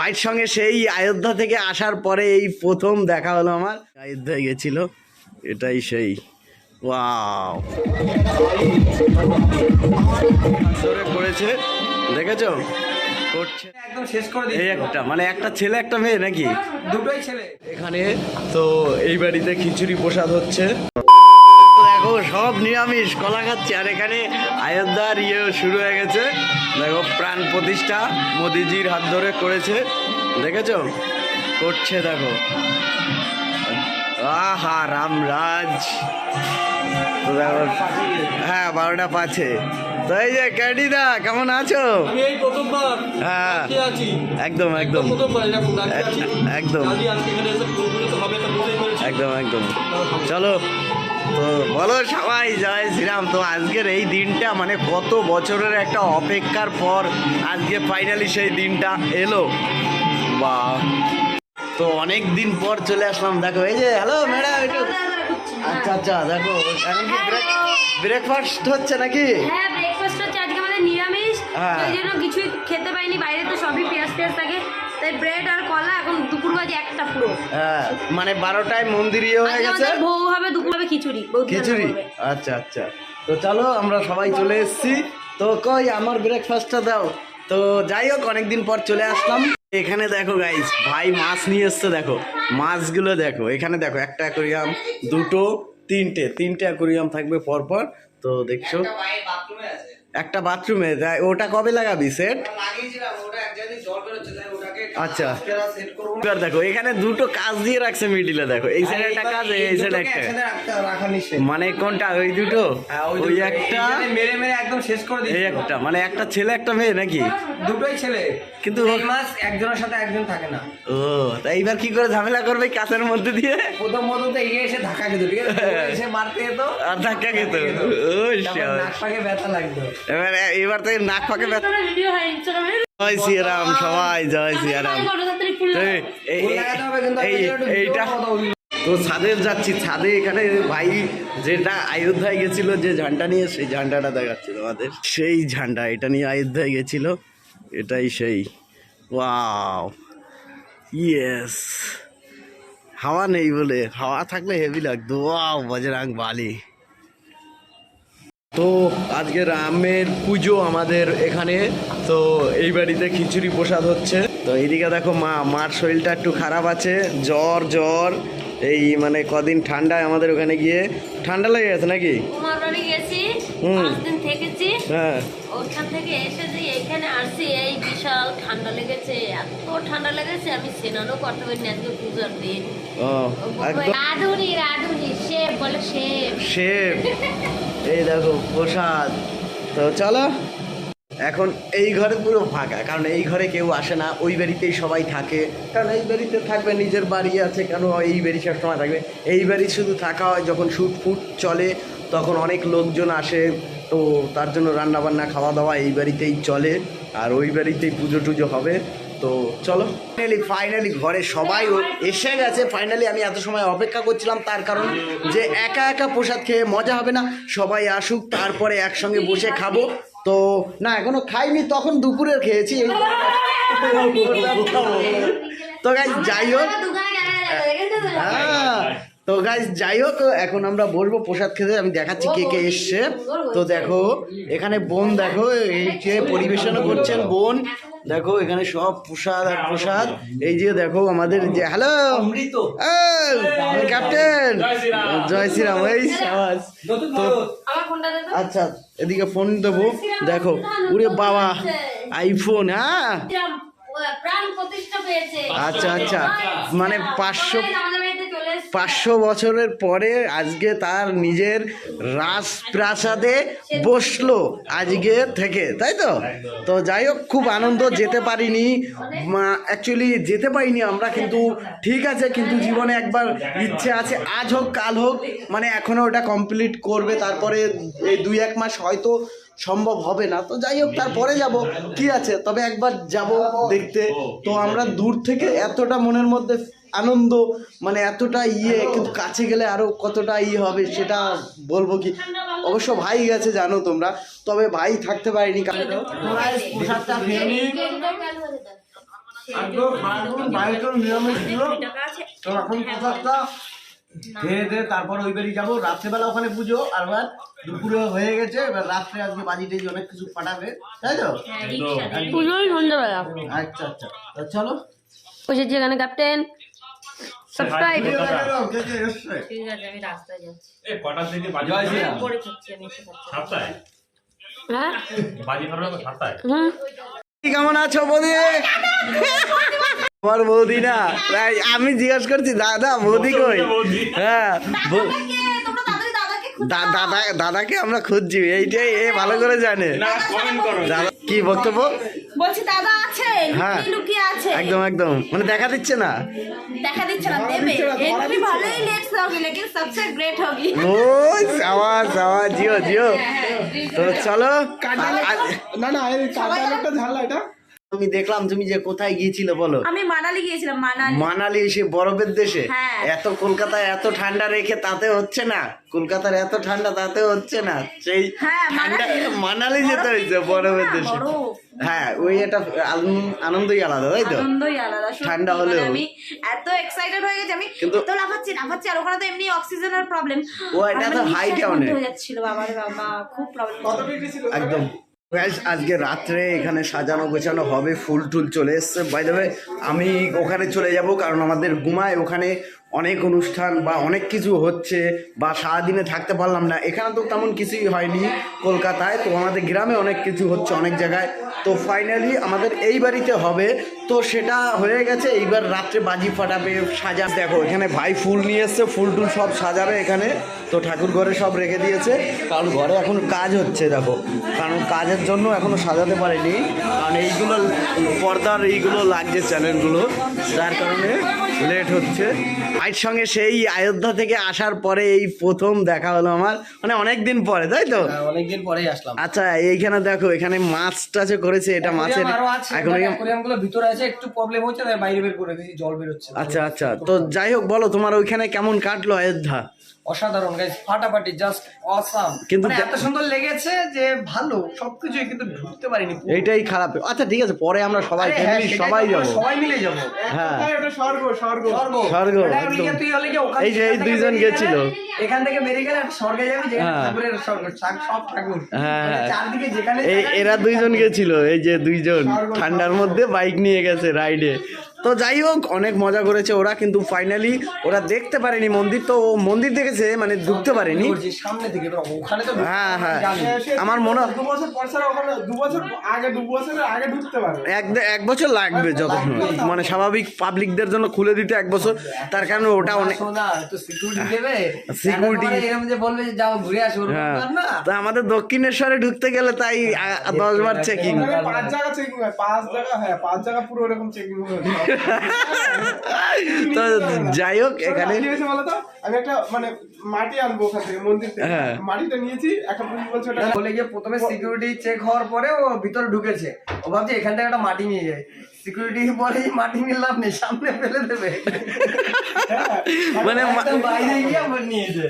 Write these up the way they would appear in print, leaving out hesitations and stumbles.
ভাইয়ের সঙ্গে সেই অযোধ্যা থেকে আসার পরে এই প্রথম দেখা হলো আমার। অযোধ্যায় গেছিল, এটাই সেই। ওয়াও, ধরে করেছে, দেখেছো করছে একদম শেষ করে এই একটা, মানে একটা ছেলে একটা মেয়ে নাকি? দুটোই ছেলে এখানে তো এই বাড়িতে খিচুড়ি প্রসাদ হচ্ছে। দেখো সব নিরামিষ, কলা খাচ্ছে। আর এখানে অযোধ্যার শুরু হয়ে গেছে। দেখো প্রাণ প্রতিষ্ঠা মোদিজির হাত ধরে করেছে, দেখেছো করছে। দেখো আহা রামরাজ। তো দেখো হ্যাঁ 12টা 5-এ। তো এই যে ক্যাডিদা কেমন আছো? আমি এই প্রথমবার হ্যাঁ আছি, একদম একদম প্রথমবার এরকম আছি একদম আজকে এখানে এসে পুরোপুরি হবে এটা বুঝেই করেছি। একদম একদম। চলো তো বলো সবাই জয় শ্রীরাম। তো আজকের এই দিনটা মানে কত বছরের একটা অপেক্ষার পর আজকে ফাইনালি সেই দিনটা এলো। বা তো অনেক দিন পর চলে আসলাম। দেখো এই যে হ্যালো ম্যাডাম একটু। আচ্ছা আচ্ছা, দেখো এখন কি ব্রেকফাস্ট হচ্ছে নাকি? হ্যাঁ ব্রেকফাস্ট হচ্ছে আজকে আমাদের নিরামিষ, হ্যাঁ। ওই জন্য কিছুই খেতে পাইনি, বাইরে তো সবই পেঁয়াজ থাকে, তাই ব্রেড আর কলা। এখন দুপুর বাজে 1টা পুরো। হ্যাঁ মানে 12টায় মন্দির হয়ে গেছে, ভোগ হবে, দুপুর হবে খিচুড়ি। খিচুড়ি। আচ্ছা আচ্ছা, তো চলো আমরা সবাই চলে এসেছি। তো কই আমার ব্রেকফাস্টটা দাও। তো যাই হোক অনেকদিন পর চলে আসলাম। এখানে দেখো গাইস, ভাই মাছ নিয়ে এসছে। দেখো মাছগুলো দেখো, এখানে দেখো একটা অ্যাকোরিয়াম, দুটো, তিনটে অ্যাকোরিয়াম থাকবে পরপর। তো দেখছো একটা বাথরুমে, ওটা কবে লাগাবি সেট? আচ্ছা এবার দেখো এখানে দুটো কাজ দিয়ে রাখছে মিডিলে। দেখো এই সাইডে একটা কাজ, এই সাইডে একটা। মানে কোনটা? ওই দুটো, ওই একটা মেরে মেরে একদম শেষ করে এই একটা, মানে একটা ছেলে একটা মেয়ে নাকি? দুটোই ছেলে, কিন্তু এই মাস একজনের সাথে একজন থাকে না। ও তা এইবার কি করে ঝামেলা করবে কাছের মধ্যে দিয়ে? প্রথম তো এগিয়ে এসে ধাক্কা খেত, ঠিক আছে, এসে মারতে যেত আর ধাক্কা খেত। নাক পাকে ব্যথা লাগতো। এবার থেকে নাক ফাঁকে ব্যথা। ভিডিও হয় ইনস্টাগ্রামে। জয় শ্রীরাম সবাই, জয় শ্রীরাম। এইটা তো ছাদে যাচ্ছি, ছাদে এখানে ভাই যেটা অযোধ্যায় গেছিল যে ঝান্ডা নিয়ে, সেই ঝান্ডাটা দেখাচ্ছি তোমাদের। সেই ঝান্ডা এটা নিয়ে অযোধ্যায় গেছিল, এটাই সেই। ওয়াও ইয়েস, হাওয়া নেই বলে, হাওয়া থাকলে হেভি লাগতো। ওয়াও বজরং বালি। তো আজকে রামের পুজো আমাদের এখানে। তো এই বাড়িতে খিচুড়ি প্রসাদ হচ্ছে। তো এইদিকে দেখো মার শরীরটা একটু খারাপ আছে, জ্বর এই মানে কদিন ঠান্ডায় আমাদের ওখানে গিয়ে ঠান্ডা লেগে গেছে নাকি? কুমার বাড়ি গেছি, 5 দিন থেকেছি। হ্যাঁ ওখান থেকে এসে যে এখানে আসছি, এই বিশাল ঠান্ডা লেগেছে, এত ঠান্ডা লেগেছে আমি স্নানও করতে পারিনি আজকে পূজার দিন। রাধুনি শেফ বলে, শেফ। এই দেখো প্রসাদ। তো চলো এখন এই ঘরে পুরো ফাঁকা, কারণ এই ঘরে কেউ আসে না, ওই বাড়িতেই সবাই থাকে। কারণ এই বাড়িতে থাকবে, নিজের বাড়ি আছে, কেন এই বাড়ি সবসময় থাকবে। এই বাড়ি শুধু থাকা হয় যখন শ্যুট ফুট চলে, তখন অনেক লোকজন আসে। তো তার জন্য রান্নাবান্না খাওয়া দাওয়া এই বাড়িতেই চলে, আর ওই বাড়িতেই পুজো টুজো হবে। তো চলো ফাইনালি ঘরে সবাই এসে গেছে। ফাইনালি আমি এত সময় অপেক্ষা করছিলাম, তার কারণ যে একা একা প্রসাদ খেয়ে মজা হবে না, সবাই আসুক তারপরে একসঙ্গে বসে খাবো। তো না এখনো খাইনি, তখন দুপুরের খেয়েছি। তো গাইস যাই হোক, তো গাইস যাই হোক এখন আমরা বলবো প্রসাদ খেতে। আমি দেখাচ্ছি কে কে এসছে। তো দেখো এখানে বোন, দেখো এই যে পরিবেশনও করছেন বোন। দেখো এখানে সব প্রসাদ আর প্রসাদ। এই যে দেখো আমাদের যে হ্যালো ক্যাপ্টেন, জয় শ্রীরাম। এই তো আচ্ছা এদিকে ফোন দেবো। দেখো উরে বাবা আইফোন। হ্যাঁ আচ্ছা আচ্ছা, মানে 500 বছরের পরে আজকে তার নিজের রাজপ্রাসাদে বসলো আজকে থেকে, তাই তো? তো যাই হোক খুব আনন্দ, যেতে পারিনি অ্যাকচুয়ালি, যেতে পারিনি আমরা, কিন্তু ঠিক আছে। কিন্তু জীবনে একবার ইচ্ছে আছে, আজ হোক কাল হোক, মানে এখনও ওটা কমপ্লিট করবে। তারপরে এই 2-1 মাস হয়তো সম্ভব হবে না, তো যাই হোক তারপরে যাব, কি আছে। তবে একবার যাব দেখতে। তো আমরা দূর থেকে এতটা মনের মধ্যে আনন্দ, মানে এতটা কিন্তু কাছে গেলে আরো কতটা হবে সেটা বলবো কি। অবশ্য ভাই গেছে জানো তোমরা, তবে ভাই থাকতে পারিনি। খেয়ে দে তারপর ওই বাড়ি যাবো, রাত্রেবেলা ওখানে পুজো, আর এবার দুপুরে হয়ে গেছে, এবার রাত্রে আজকে বাজি টাজি অনেক কিছু ফাটাবে, তাই তো? পুজোই সন্ধ্যাবেলা। আচ্ছা আচ্ছা, তো চলো। বসেছি এখানে ক্যাপ্টেন। সাবস্ক্রাইব। কে কে এসছে? ঠিক আছে, আমি রাস্তায় যাচ্ছি। কটার দিকে জয় শ্রীরাম। পরে খাচ্ছি আমি, এসে খাচ্ছি। সাতটায় হ্যাঁ বাজি ফাটানো সাতটায়। কেমন আছো বৌদি? আমার বৌদি না, তাই আমি জিজ্ঞাসা করছি দাদা বৌদি কই? হ্যাঁ দাদাকে আমরা খুঁজছি, এইটাই এ ভালো করে জানে। দাদা কি বক্তব্য? বলছি দাদা আছে, হ্যাঁ। লুকিয়ে আছে। একদম একদম, মানে দেখা দিচ্ছে না। দেখা দিচ্ছে না, দেবে। এমনি ভালোই लेट से होगी लेकिन सबसे ग्रेट होगी। ওই সাবাস সাবাস, জিও জিও। তো চলো। না না এই কাঁটাটা ঝালা এটা। তুমি দেখলাম তুমি যে কোথায় গিয়েছিলে বলো? আমি মানালি গিয়েছিলাম, মানালি। মানালি, সে বরফের দেশে। হ্যাঁ। এত কলকাতায় এত ঠান্ডা রেখে তাতে হচ্ছে না, কলকাতার এত ঠান্ডা তাতে হচ্ছে না, সেই হ্যাঁ, ঠান্ডা মানালি। মানালি যেতে হয়েছে বরফের দেশে। বরফ। হ্যাঁ, ওই একটা আনন্দই আলাদা, তাই তো? আনন্দই আলাদা। সত্যি, ঠান্ডা মানে হলেও। আমি এত এক্সাইটেড হয়ে গেছি, আমি কিন্তু- তো লাফাচ্ছি আর ওখানে তো এমনি অক্সিজেনের প্রবলেম। ও, এটা তো high town এ। হয়ে যাচ্ছিল বাবা রে বাবা, খুব প্রবলেম। কত ডিগ্রি ছিল? একদম। Guys, আজকে রাত্রে এখানে সাজানো গোছানো হবে, ফুল টুল চলে এসছে। বাই দ্য ওয়ে, আমি ওখানে চলে যাব, কারণ আমাদের ঘুমায় ওখানে অনেক অনুষ্ঠান বা অনেক কিছু হচ্ছে, বা সারাদিনে থাকতে পারলাম না। এখানে তো তেমন কিছুই হয়নি কলকাতায়, তো আমাদের গ্রামে অনেক কিছু হচ্ছে অনেক জায়গায়। তো ফাইনালি আমাদের এই বাড়িতে হবে, তো সেটা হয়ে গেছে। এইবার রাত্রে বাজি ফাটাবে, সাজা। দেখো এখানে ভাই ফুল নিয়ে এসছে, ফুল টুল সব সাজাবে এখানে। তো ঠাকুর ঘরে সব রেখে দিয়েছে, কারণ ঘরে এখন কাজ হচ্ছে। দেখো, কারণ কাজের জন্য এখনো সাজাতে পারেনি, কারণ এইগুলো পর্দার এইগুলো লাগছে চ্যানেলগুলো, যার কারণে লেট হচ্ছে। ভাইয়ের সঙ্গে সেই অযোধ্যা থেকে আসার পরে এই প্রথম দেখা হলো আমার, মানে অনেক দিন পরে, তাই তো? অনেকদিন পরেই আসলাম। আচ্ছা, এইখানে দেখো এখানে মাছ টাছে করেছে, এটা মাছের এখন অ্যাকোয়ারিয়ামগুলো ভিতরে আছে, একটু প্রবলেম হচ্ছে, তাই বাইরে বের করে দিয়েছি, জল বের হচ্ছে। আচ্ছা আচ্ছা, তো যাই হোক, বলো তোমার ওইখানে কেমন কাটলো অযোধ্যা? অসাধারণ গাইস, ফাটাফাটি, জাস্ট অসাম। কিন্তু মানে এত সুন্দর লেগেছে যে ভালো সবকিছুই, কিন্তু ঢুকতে পারিনি। এইটাই খারাপ। আচ্ছা ঠিক আছে, পরে আমরা সবাই আরে হ্যাঁ, ফ্যামিলি সেটাই সবাই তো, যাবো। সবাই মিলে যাবো। হ্যাঁ, এটা স্বর্গ স্বর্গ। স্বর্গ, এটা একদম। তুই হলে কি ওখান এই যে এই থেকে দুইজন বেরিয়ে গেছিল। গেলে, এখান থেকে বেরিয়ে গেলে একটা স্বর্গে যাবি, যেখানে হ্যাঁ। ঠাকুরের স্বর্গ, সব ঠাকুর। হ্যাঁ, মানে হ্যাঁ। চারদিকে যেখানে এই তাকাবি, এরা দুইজন গেছিল, এই যে দুইজন ঠান্ডার মধ্যে বাইক নিয়ে গেছে রাইডে। তো যাই হোক, অনেক মজা করেছে ওরা, কিন্তু ফাইনালি ওরা দেখতে পারেনি মন্দির। তো ও মন্দির দেখেছে, মানে ঢুকতে পারেনি। বলছি, সামনে থেকে এবার ওখানে তো হ্যাঁ, হ্যাঁ। জানি। আমার মনে 2 বছর পর ছাড়া ওখানে 2 বছর আগে ঢুকতে পারে। এক বছর লাগবে যতক্ষণ, মানে স্বাভাবিক পাবলিকদের জন্য খুলে দিতে 1 বছর, তার কারণে ওটা অনেক। শোনা তো সিকিউরিটি দেবে, Security- তারপরে এরকম যে বলবে যে যাও ঘুরে আসো, ওরকম হ্যাঁ, ব্যাপার না। তা আমাদের দক্ষিণেশ্বরে ঢুকতে গেলে তাই 10 বার চেকিং। ওখানে 5 জায়গা চেকিং হয়, 5 জায়গা, হ্যাঁ 5 জায়গা পুরো এরকম চেকিং হয়। তো যাই হোক, এখানে কি হয়েছে বলো তো, আমি একটা মানে মাটি আনবো ওখান থেকে মন্দির থেকে। হ্যাঁ। মাটিটা নিয়েছি, এখন পুলিশ বলছে ওটা বলে গিয়ে প্রথমে সিকিউরিটি চেক হওয়ার পরে ও ভিতরে ঢুকেছে, ও ভাবছে এখান থেকে একটা মাটি নিয়ে যায়। সিকিউরিটি বলে যে মাটি নিয়ে লাভ নেই, সামনে ফেলে দেবে। মানে একদম বাইরে গিয়ে আবার নিয়েছে।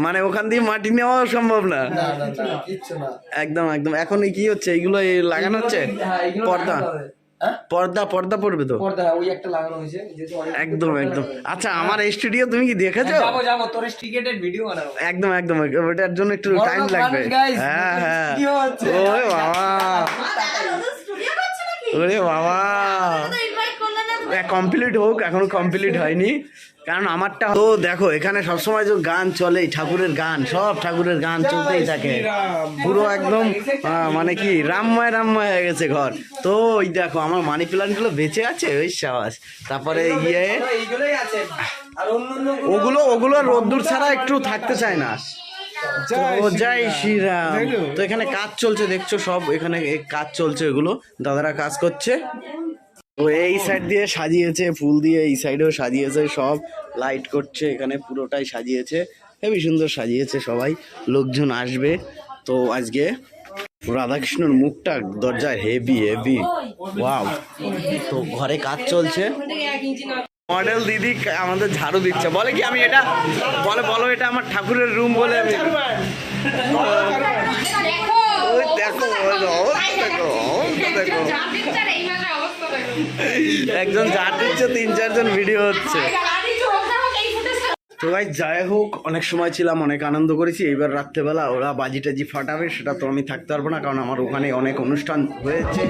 মানে ওখান দিয়ে মাটি নেওয়া সম্ভব না। না না না, কিচ্ছু না। একদম একদম। এখন কি হচ্ছে, এইগুলো লাগানো হচ্ছে হ্যাঁ, এগুলো পর্দা, লাগাতে হবে। হ্যাঁ? পর্দা পড়বে তো। পর্দা, ওই একটা লাগানো হয়েছে, যেহেতু অনেক একদম একদম। আচ্ছা, আমার স্টুডিও তুমি কি দেখেছো? যাবো তোর টিকেটের ভিডিও বানাবো। একদম একদম, ওটার জন্য একটু বড় টাইম লোক লাগবে। মানুষ, guys, হ্যাঁ হ্যাঁ, studio হচ্ছে। ওরে বাবা, স্টুডিও করছে নাকি? ওরে বাবা, তো ইনভাইট করলে না? কমপ্লিট হোক, এখনো কমপ্লিট হয়নি, কারণ আমারটা তো দেখো এখানে সবসময় যে গান চলে, ঠাকুরের গান, সব ঠাকুরের গান চলতেই থাকে, পুরো একদম মানে কি রামময় রামময় হয়ে গেছে ঘর। তো ওই দেখো আমার মানি প্ল্যান্ট গুলো বেঁচে আছে, ওই সাবাস। তারপরে এইগুলোই আছে, আর অন্য ওগুলো রোদ্দুর ছাড়া একটু থাকতে চায় না। তো জয় শ্রীরাম। তো এখানে কাজ চলছে, দেখছো সব এখানে কাজ চলছে, এগুলো দাদারা কাজ করছে। তো এই সাইড দিয়ে সাজিয়েছে ফুল দিয়ে, এই সাইডেও সাজিয়েছে, সব লাইট করছে, এখানে পুরোটাই সাজিয়েছে, হেবি সুন্দর সাজিয়েছে সবাই, লোকজন আসবে। তো আজকে রাধাকৃষ্ণর মুখটা দরজায় হেভি হেভি, ওয়াও। তো ঘরে কাজ চলছে, মডেল দিদি আমাদের ঝাড়ু দিচ্ছে, বলে কি আমি এটা বলো এটা আমার ঠাকুরের রুম বলে। আমি ওই দেখো, দেখো দেখো। একজন যা দিচ্ছে 3-4 জন ভিডিও হচ্ছে। তো ভাই যাই হোক, অনেক সময় ছিলাম, অনেক আনন্দ করেছি। এইবার রাত্রেবেলা ওরা বাজি টাজি ফাটাবে, সেটা তো আমি থাকতে পারবো না, কারণ আমার ওখানে অনেক অনুষ্ঠান হয়েছে।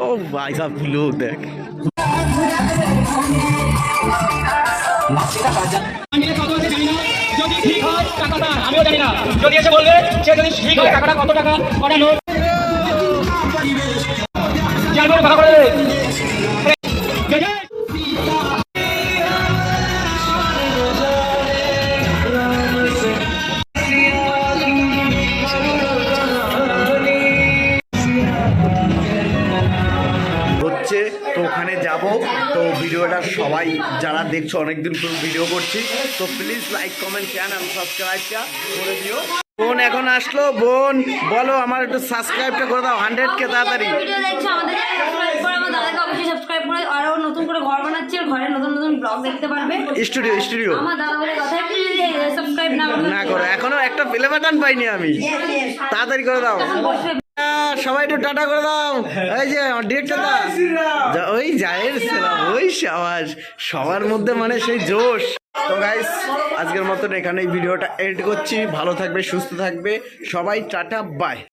ও ভাই সাহেব লোক দেখ, আমি কত হচ্ছে জানি না, যদি ঠিক হয় টাকাটা আমিও জানি না, যদি এসে বলবে সে যদি ঠিক হয় টাকাটা কত টাকা কটা নোট জানবো ভালো করে দেবে। হচ্ছে তো ওখানে যাব। তো ভিডিওটা সবাই যারা দেখছো, অনেকদিন পর ভিডিও করছি, তো প্লিজ লাইক কমেন্ট শেয়ার আর সাবস্ক্রাইবটা করে দিও। বোন এখন আসলো, বোন বলো আমার একটু সাবস্ক্রাইবটা করে দাও 100K তাড়াতাড়ি। ভিডিও দেখছো আমাদের সাবস্ক্রাইব করে, আমার দাদাকে অবশ্যই সাবস্ক্রাইব করে, আরো নতুন করে ঘর বানাচ্ছে, আর ঘরে নতুন নতুন ব্লগ দেখতে পারবে। স্টুডিও আমার দাদা বলে কথা, সাবস্ক্রাইব না করো, এখনো একটা প্লে বাটন পাইনি আমি, তাড়াতাড়ি করে দাও। সবাই একটু টাটা করে দাও। এই যে ডিরেক্টর দা, ওই জায়ের ছিলাম, ওই সাবাস, সবার মধ্যে মানে সেই জোশ। তো গাইস আজকের মতন এখানে ভিডিওটা এন্ড করছি। ভালো থাকবে, সুস্থ থাকবে সবাই, টাটা বাই।